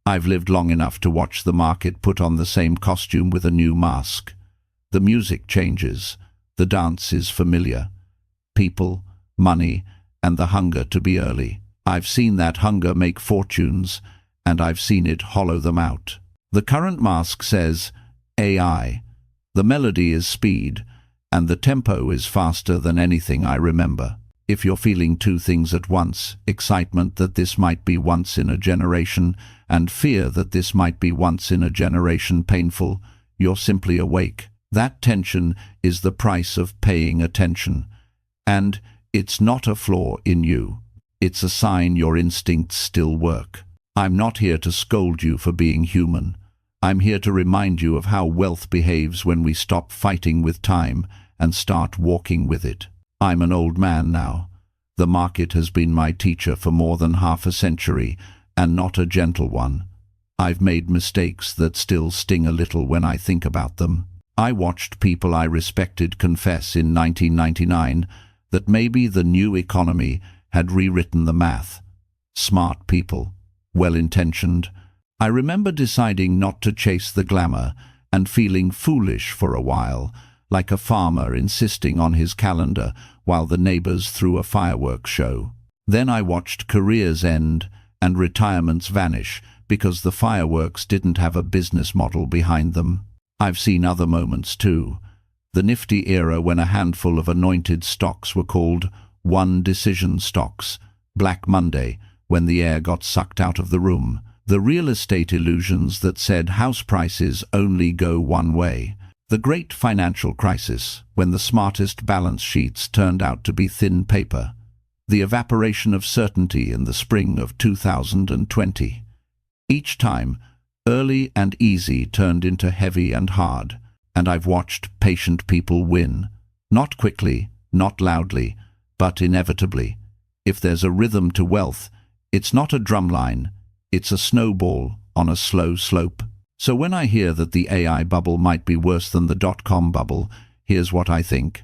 I've lived long enough to watch the market put on the same costume with a new mask. The music changes. The dance is familiar. People, money, and the hunger to be early. I've seen that hunger make fortunes, and I've seen it hollow them out. The current mask says AI. The melody is speed, and the tempo is faster than anything I remember. If you're feeling two things at once, excitement that this might be once in a generation, and fear that this might be once in a generation painful, you're simply awake. That tension is the price of paying attention. And it's not a flaw in you. It's a sign your instincts still work. I'm not here to scold you for being human. I'm here to remind you of how wealth behaves when we stop fighting with time and start walking with it. I'm an old man now. The market has been my teacher for more than half a century, and not a gentle one. I've made mistakes that still sting a little when I think about them. I watched people I respected confess in 1999 that maybe the new economy had rewritten the math. Smart people, well-intentioned. I remember deciding not to chase the glamour and feeling foolish for a while, like a farmer insisting on his calendar while the neighbors threw a fireworks show. Then I watched careers end and retirements vanish because the fireworks didn't have a business model behind them. I've seen other moments too. The nifty era when a handful of anointed stocks were called one-decision stocks. Black Monday, when the air got sucked out of the room. The real estate illusions that said house prices only go one way. The great financial crisis, when the smartest balance sheets turned out to be thin paper. The evaporation of certainty in the spring of 2020. Each time, early and easy turned into heavy and hard, and I've watched patient people win. Not quickly, not loudly, but inevitably. If there's a rhythm to wealth, it's not a drumline, it's a snowball on a slow slope. So when I hear that the AI bubble might be worse than the dot-com bubble, here's what I think.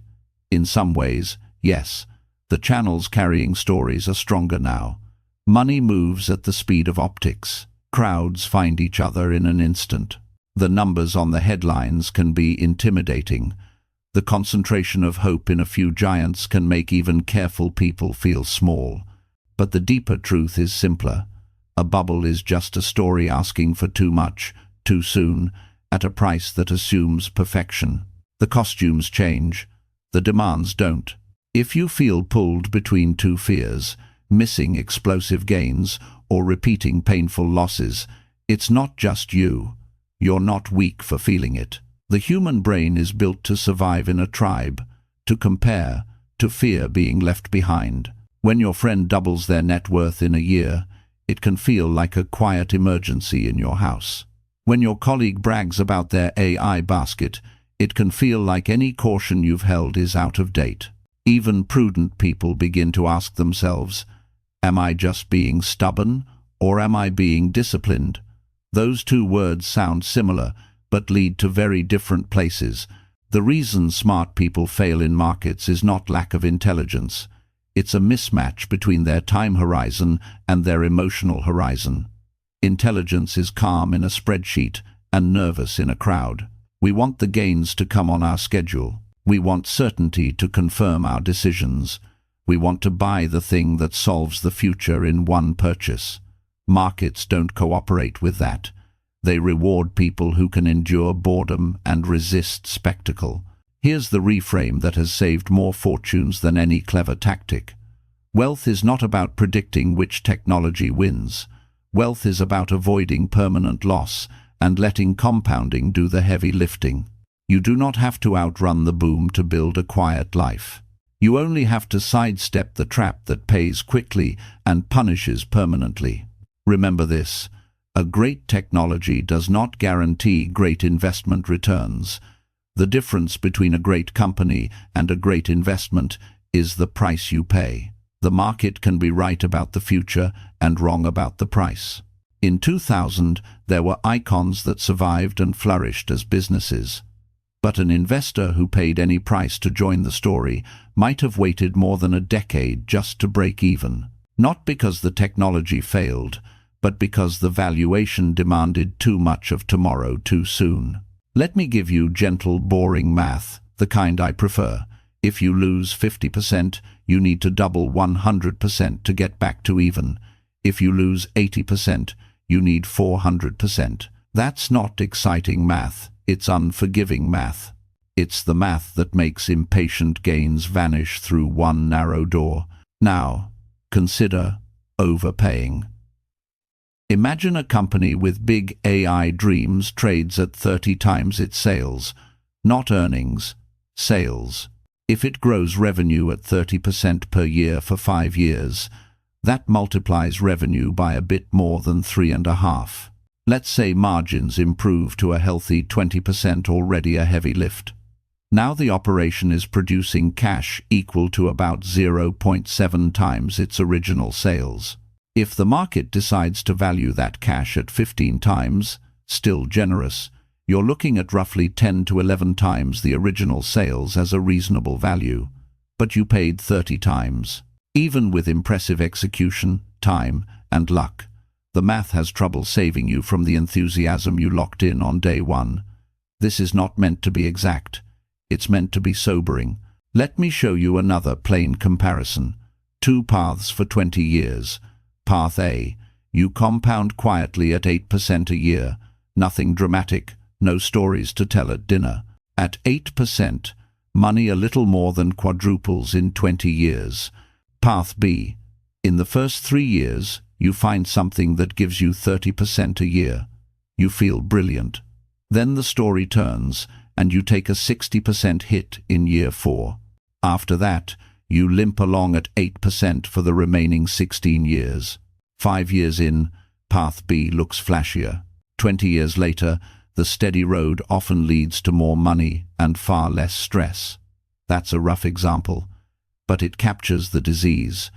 In some ways, yes, the channels carrying stories are stronger now. Money moves at the speed of optics. Crowds find each other in an instant. The numbers on the headlines can be intimidating. The concentration of hope in a few giants can make even careful people feel small. But the deeper truth is simpler. A bubble is just a story asking for too much, too soon, at a price that assumes perfection. The costumes change. The demands don't. If you feel pulled between two fears, missing explosive gains or repeating painful losses, it's not just you. You're not weak for feeling it. The human brain is built to survive in a tribe, to compare, to fear being left behind. When your friend doubles their net worth in a year, it can feel like a quiet emergency in your house. When your colleague brags about their AI basket, it can feel like any caution you've held is out of date. Even prudent people begin to ask themselves, am I just being stubborn, or am I being disciplined? Those two words sound similar, but lead to very different places. The reason smart people fail in markets is not lack of intelligence. It's a mismatch between their time horizon and their emotional horizon. Intelligence is calm in a spreadsheet and nervous in a crowd. We want the gains to come on our schedule. We want certainty to confirm our decisions. We want to buy the thing that solves the future in one purchase. Markets don't cooperate with that. They reward people who can endure boredom and resist spectacle. Here's the reframe that has saved more fortunes than any clever tactic. Wealth is not about predicting which technology wins. Wealth is about avoiding permanent loss and letting compounding do the heavy lifting. You do not have to outrun the boom to build a quiet life. You only have to sidestep the trap that pays quickly and punishes permanently. Remember this, a great technology does not guarantee great investment returns. The difference between a great company and a great investment is the price you pay. The market can be right about the future and wrong about the price. In 2000, there were icons that survived and flourished as businesses. But an investor who paid any price to join the story might have waited more than a decade just to break even. Not because the technology failed, but because the valuation demanded too much of tomorrow too soon. Let me give you gentle, boring math, the kind I prefer. If you lose 50%, you need to double 100% to get back to even. If you lose 80%, you need 400%. That's not exciting math, it's unforgiving math. It's the math that makes impatient gains vanish through one narrow door. Now, consider overpaying. Imagine a company with big AI dreams trades at 30 times its sales. Not earnings, sales. If it grows revenue at 30% per year for 5 years, that multiplies revenue by a bit more than 3.5. Let's say margins improve to a healthy 20%, already a heavy lift. Now the operation is producing cash equal to about 0.7 times its original sales. If the market decides to value that cash at 15 times, still generous, you're looking at roughly 10 to 11 times the original sales as a reasonable value. But you paid 30 times. Even with impressive execution, time, and luck, the math has trouble saving you from the enthusiasm you locked in on day one. This is not meant to be exact. It's meant to be sobering. Let me show you another plain comparison. 2 paths for 20 years. Path A. You compound quietly at 8% a year. Nothing dramatic, no stories to tell at dinner. At 8%, money a little more than quadruples in 20 years. Path B. In the first 3 years, you find something that gives you 30% a year. You feel brilliant. Then the story turns, and you take a 60% hit in year 4. After that, you limp along at 8% for the remaining 16 years. 5 years in, Path B looks flashier. 20 years later, the steady road often leads to more money and far less stress. That's a rough example, but it captures the disease.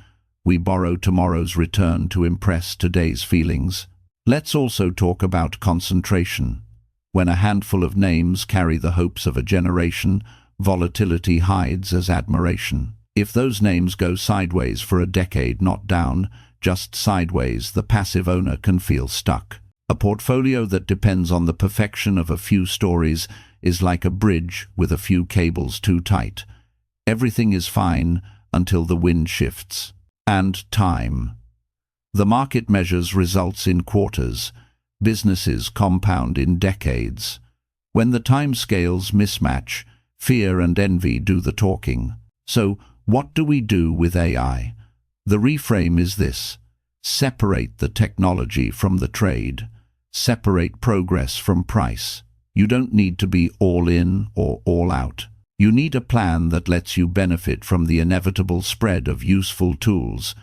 We borrow tomorrow's return to impress today's feelings. Let's also talk about concentration. When a handful of names carry the hopes of a generation, volatility hides as admiration. If those names go sideways for a decade, not down, just sideways, the passive owner can feel stuck. A portfolio that depends on the perfection of a few stories is like a bridge with a few cables too tight. Everything is fine until the wind shifts. And time. The market measures results in quarters. Businesses compound in decades. When the time scales mismatch, fear and envy do the talking. So, what do we do with AI? The reframe is this: separate the technology from the trade. Separate progress from price. You don't need to be all in or all out. You need a plan that lets you benefit from the inevitable spread of useful tools,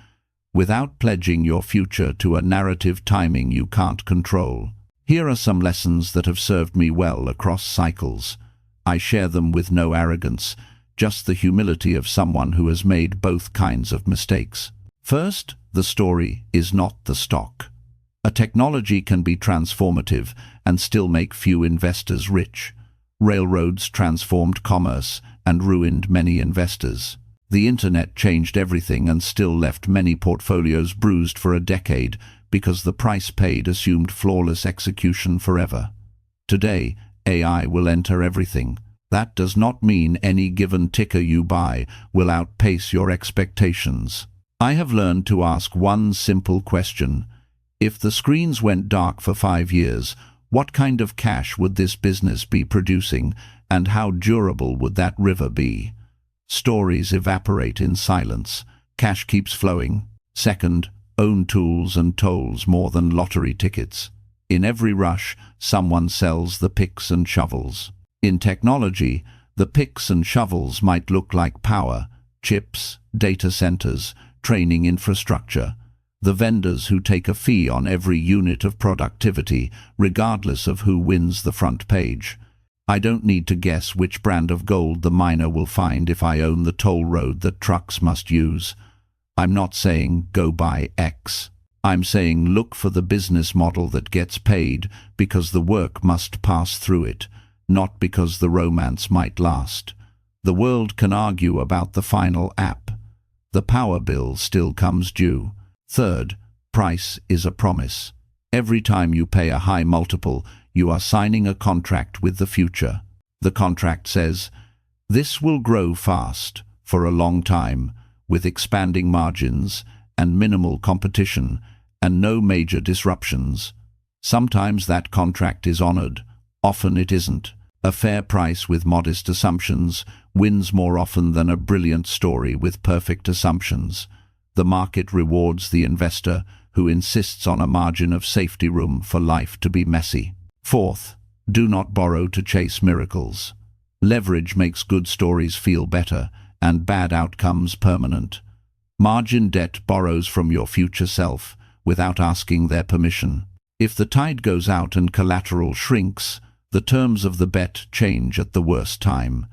without pledging your future to a narrative timing you can't control. Here are some lessons that have served me well across cycles. I share them with no arrogance, just the humility of someone who has made both kinds of mistakes. First, the story is not the stock. A technology can be transformative and still make few investors rich. Railroads transformed commerce and ruined many investors. The internet changed everything and still left many portfolios bruised for a decade because the price paid assumed flawless execution forever. Today, AI will enter everything. That does not mean any given ticker you buy will outpace your expectations. I have learned to ask one simple question. If the screens went dark for 5 years, what kind of cash would this business be producing, and how durable would that river be? Stories evaporate in silence. Cash keeps flowing. Second, own tools and tolls more than lottery tickets. In every rush, someone sells the picks and shovels. In technology, the picks and shovels might look like power, chips, data centers, training infrastructure. The vendors who take a fee on every unit of productivity, regardless of who wins the front page. I don't need to guess which brand of gold the miner will find if I own the toll road that trucks must use. I'm not saying go buy X. I'm saying look for the business model that gets paid because the work must pass through it, not because the romance might last. The world can argue about the final app. The power bill still comes due. Third, price is a promise. Every time you pay a high multiple, you are signing a contract with the future. The contract says, "This will grow fast, for a long time, with expanding margins and minimal competition and no major disruptions." Sometimes that contract is honored, often it isn't. A fair price with modest assumptions wins more often than a brilliant story with perfect assumptions. The market rewards the investor who insists on a margin of safety room for life to be messy. Fourth, do not borrow to chase miracles. Leverage makes good stories feel better and bad outcomes permanent. Margin debt borrows from your future self without asking their permission. If the tide goes out and collateral shrinks, the terms of the bet change at the worst time.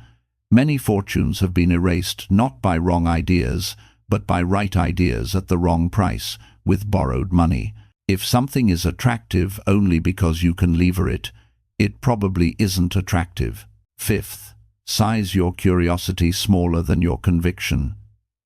Many fortunes have been erased not by wrong ideas, but by right ideas at the wrong price, with borrowed money. If something is attractive only because you can lever it, it probably isn't attractive. Fifth, size your curiosity smaller than your conviction.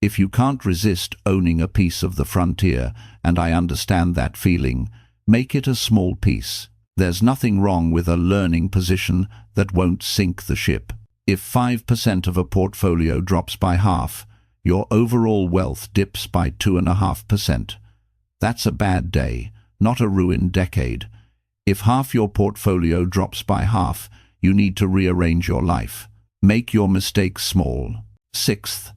If you can't resist owning a piece of the frontier, and I understand that feeling, make it a small piece. There's nothing wrong with a learning position that won't sink the ship. If 5% of a portfolio drops by half, your overall wealth dips by 2.5%. That's a bad day, not a ruined decade. If half your portfolio drops by half, you need to rearrange your life. Make your mistakes small. Sixth,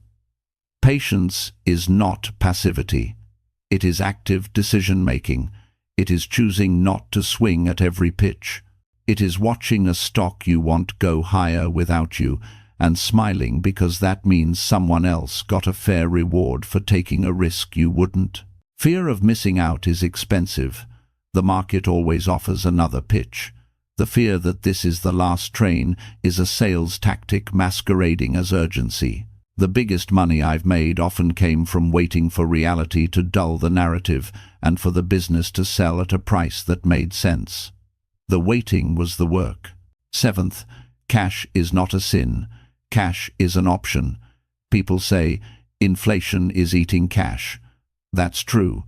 patience is not passivity. It is active decision-making. It is choosing not to swing at every pitch. It is watching a stock you want go higher without you and smiling because that means someone else got a fair reward for taking a risk you wouldn't. Fear of missing out is expensive. The market always offers another pitch. The fear that this is the last train is a sales tactic masquerading as urgency. The biggest money I've made often came from waiting for reality to dull the narrative and for the business to sell at a price that made sense. The waiting was the work. Seventh, cash is not a sin. Cash is an option. People say, inflation is eating cash. That's true,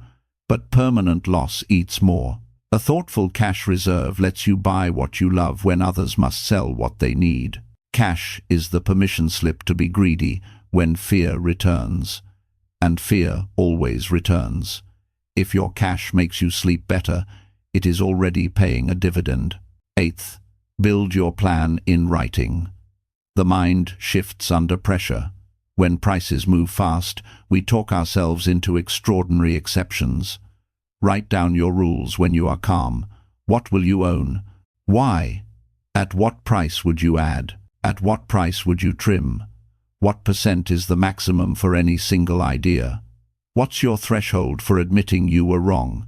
but permanent loss eats more. A thoughtful cash reserve lets you buy what you love when others must sell what they need. Cash is the permission slip to be greedy when fear returns. And fear always returns. If your cash makes you sleep better, it is already paying a dividend. Eighth, build your plan in writing. The mind shifts under pressure. When prices move fast, we talk ourselves into extraordinary exceptions. Write down your rules when you are calm. What will you own? Why? At what price would you add? At what price would you trim? What percent is the maximum for any single idea? What's your threshold for admitting you were wrong?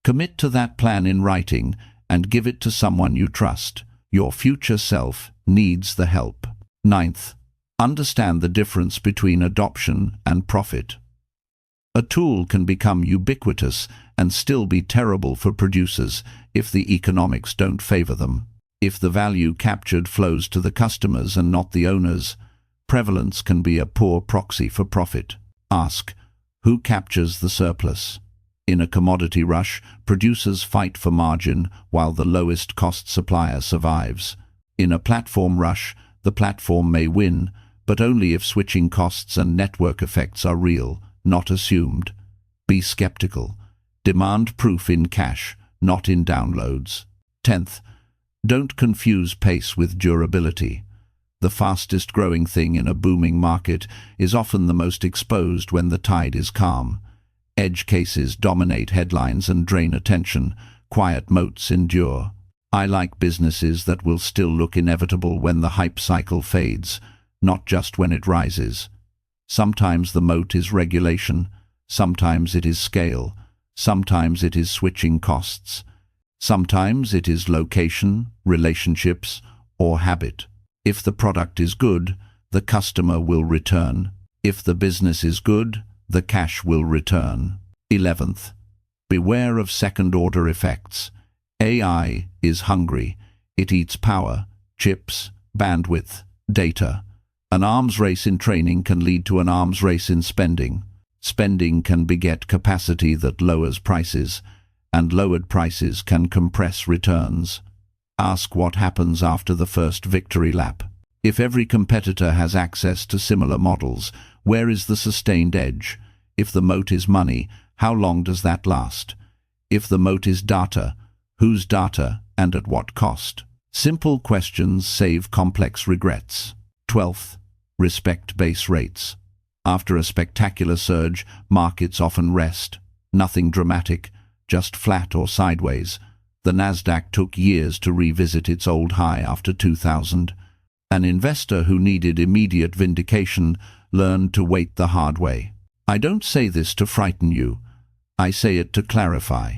Commit to that plan in writing and give it to someone you trust. Your future self needs the help. Ninth, understand the difference between adoption and profit. A tool can become ubiquitous and still be terrible for producers if the economics don't favor them. If the value captured flows to the customers and not the owners, prevalence can be a poor proxy for profit. Ask, who captures the surplus? In a commodity rush, producers fight for margin while the lowest cost supplier survives. In a platform rush, the platform may win, but only if switching costs and network effects are real, not assumed. Be skeptical. Demand proof in cash, not in downloads. 10th, don't confuse pace with durability. The fastest growing thing in a booming market is often the most exposed when the tide is calm. Edge cases dominate headlines and drain attention. Quiet moats endure. I like businesses that will still look inevitable when the hype cycle fades, not just when it rises. Sometimes the moat is regulation, sometimes it is scale, sometimes it is switching costs, sometimes it is location, relationships, or habit. If the product is good, the customer will return. If the business is good, the cash will return. 11th, beware of second-order effects. AI is hungry. It eats power, chips, bandwidth, data. An arms race in training can lead to an arms race in spending. Spending can beget capacity that lowers prices, and lowered prices can compress returns. Ask what happens after the first victory lap. If every competitor has access to similar models, where is the sustained edge? If the moat is money, how long does that last? If the moat is data, whose data and at what cost? Simple questions save complex regrets. 12th, respect base rates. After a spectacular surge, markets often rest. Nothing dramatic, just flat or sideways. The Nasdaq took years to revisit its old high after 2000. An investor who needed immediate vindication learned to wait the hard way. I don't say this to frighten you. I say it to clarify.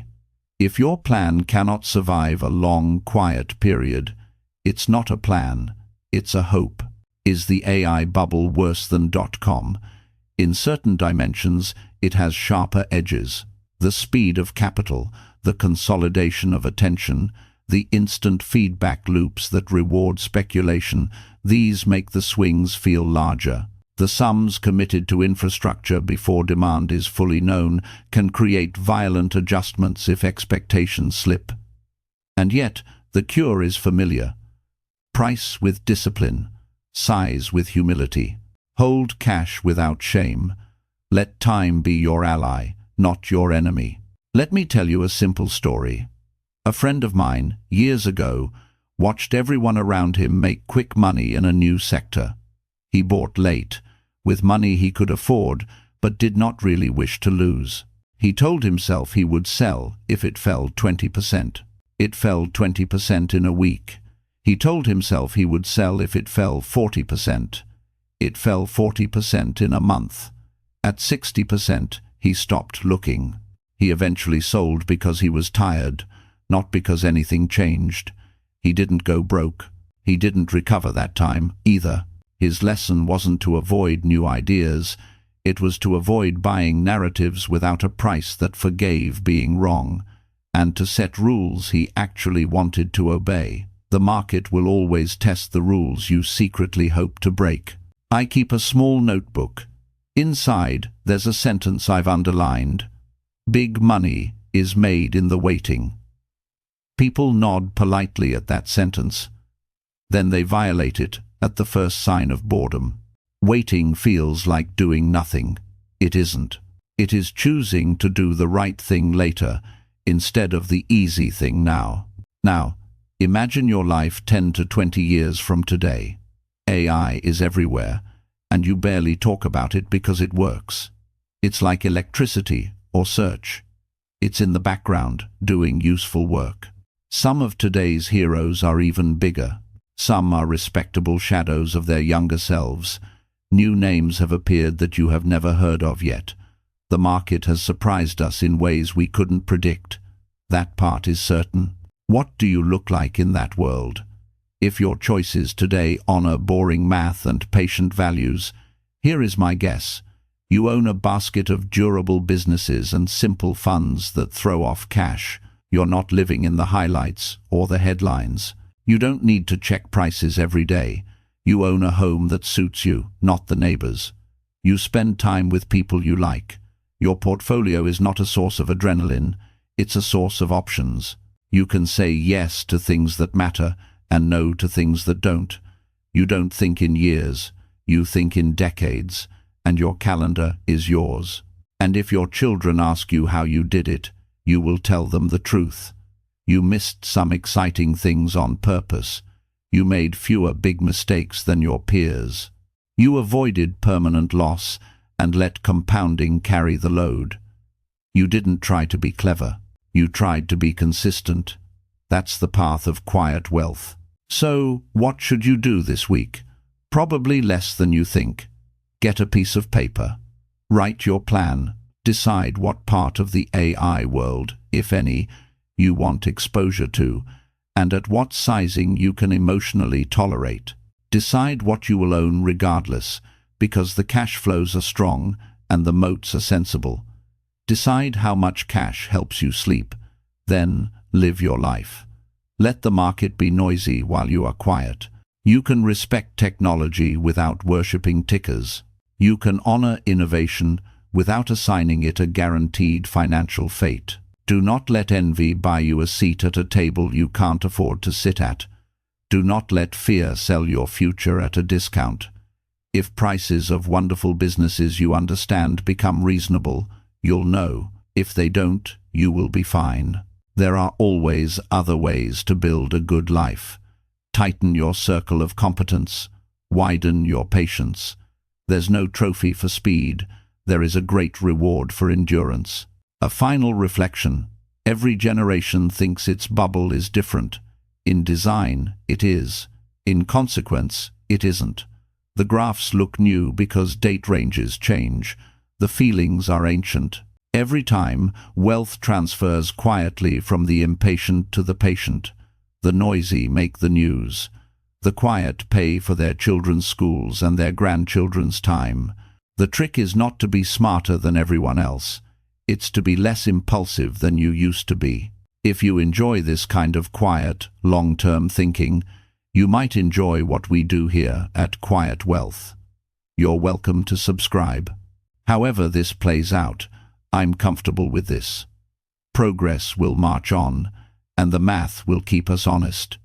If your plan cannot survive a long, quiet period, it's not a plan, it's a hope. Is the AI bubble worse than Dotcom? In certain dimensions, it has sharper edges. The speed of capital, the consolidation of attention, the instant feedback loops that reward speculation, these make the swings feel larger. The sums committed to infrastructure before demand is fully known can create violent adjustments if expectations slip. And yet, the cure is familiar. Price with discipline, size with humility. Hold cash without shame. Let time be your ally, not your enemy. Let me tell you a simple story. A friend of mine, years ago, watched everyone around him make quick money in a new sector. He bought late, with money he could afford, but did not really wish to lose. He told himself he would sell if it fell 20%. It fell 20% in a week. He told himself he would sell if it fell 40%. It fell 40% in a month. At 60%, he stopped looking. He eventually sold because he was tired, not because anything changed. He didn't go broke. He didn't recover that time, either. His lesson wasn't to avoid new ideas. It was to avoid buying narratives without a price that forgave being wrong, and to set rules he actually wanted to obey. The market will always test the rules you secretly hope to break. I keep a small notebook. Inside, there's a sentence I've underlined. Big money is made in the waiting. People nod politely at that sentence. Then they violate it at the first sign of boredom. Waiting feels like doing nothing. It isn't. It is choosing to do the right thing later instead of the easy thing now. Now, imagine your life 10 to 20 years from today. AI is everywhere, and you barely talk about it because it works. It's like electricity or search. It's in the background, doing useful work. Some of today's heroes are even bigger. Some are respectable shadows of their younger selves. New names have appeared that you have never heard of yet. The market has surprised us in ways we couldn't predict. That part is certain. What do you look like in that world? If your choices today honor boring math and patient values, here is my guess. You own a basket of durable businesses and simple funds that throw off cash. You're not living in the highlights or the headlines. You don't need to check prices every day. You own a home that suits you, not the neighbors. You spend time with people you like. Your portfolio is not a source of adrenaline, it's a source of options. You can say yes to things that matter and no to things that don't. You don't think in years, you think in decades, and your calendar is yours. And if your children ask you how you did it, you will tell them the truth. You missed some exciting things on purpose. You made fewer big mistakes than your peers. You avoided permanent loss and let compounding carry the load. You didn't try to be clever. You tried to be consistent. That's the path of quiet wealth. So, what should you do this week? Probably less than you think. Get a piece of paper. Write your plan. Decide what part of the AI world, if any, you want exposure to, and at what sizing you can emotionally tolerate. Decide what you will own regardless, because the cash flows are strong and the moats are sensible. Decide how much cash helps you sleep. Then live your life. Let the market be noisy while you are quiet. You can respect technology without worshipping tickers. You can honor innovation without assigning it a guaranteed financial fate. Do not let envy buy you a seat at a table you can't afford to sit at. Do not let fear sell your future at a discount. If prices of wonderful businesses you understand become reasonable, you'll know. If they don't, you will be fine. There are always other ways to build a good life. Tighten your circle of competence. Widen your patience. There's no trophy for speed. There is a great reward for endurance. A final reflection. Every generation thinks its bubble is different. In design, it is. In consequence, it isn't. The graphs look new because date ranges change. The feelings are ancient. Every time, wealth transfers quietly from the impatient to the patient. The noisy make the news. The quiet pay for their children's schools and their grandchildren's time. The trick is not to be smarter than everyone else. It's to be less impulsive than you used to be. If you enjoy this kind of quiet, long-term thinking, you might enjoy what we do here at Quiet Wealth. You're welcome to subscribe. However this plays out, I'm comfortable with this. Progress will march on, and the math will keep us honest.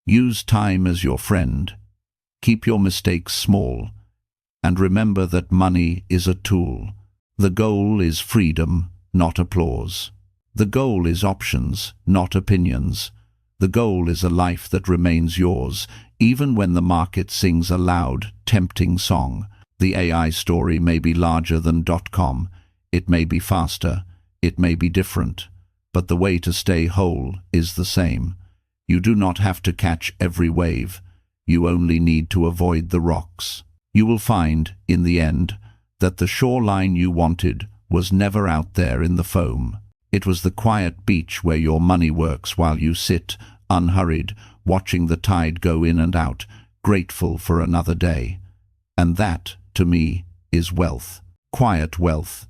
Use time as your friend. Keep your mistakes small, and remember that money is a tool. The goal is freedom, not applause. The goal is options, not opinions. The goal is a life that remains yours, even when the market sings a loud, tempting song. The AI story may be larger than Dotcom. It may be faster. It may be different. But the way to stay whole is the same. You do not have to catch every wave. You only need to avoid the rocks. You will find, in the end, that the shoreline you wanted was never out there in the foam. It was the quiet beach where your money works while you sit, unhurried, watching the tide go in and out, grateful for another day. And that, to me, is wealth. Quiet wealth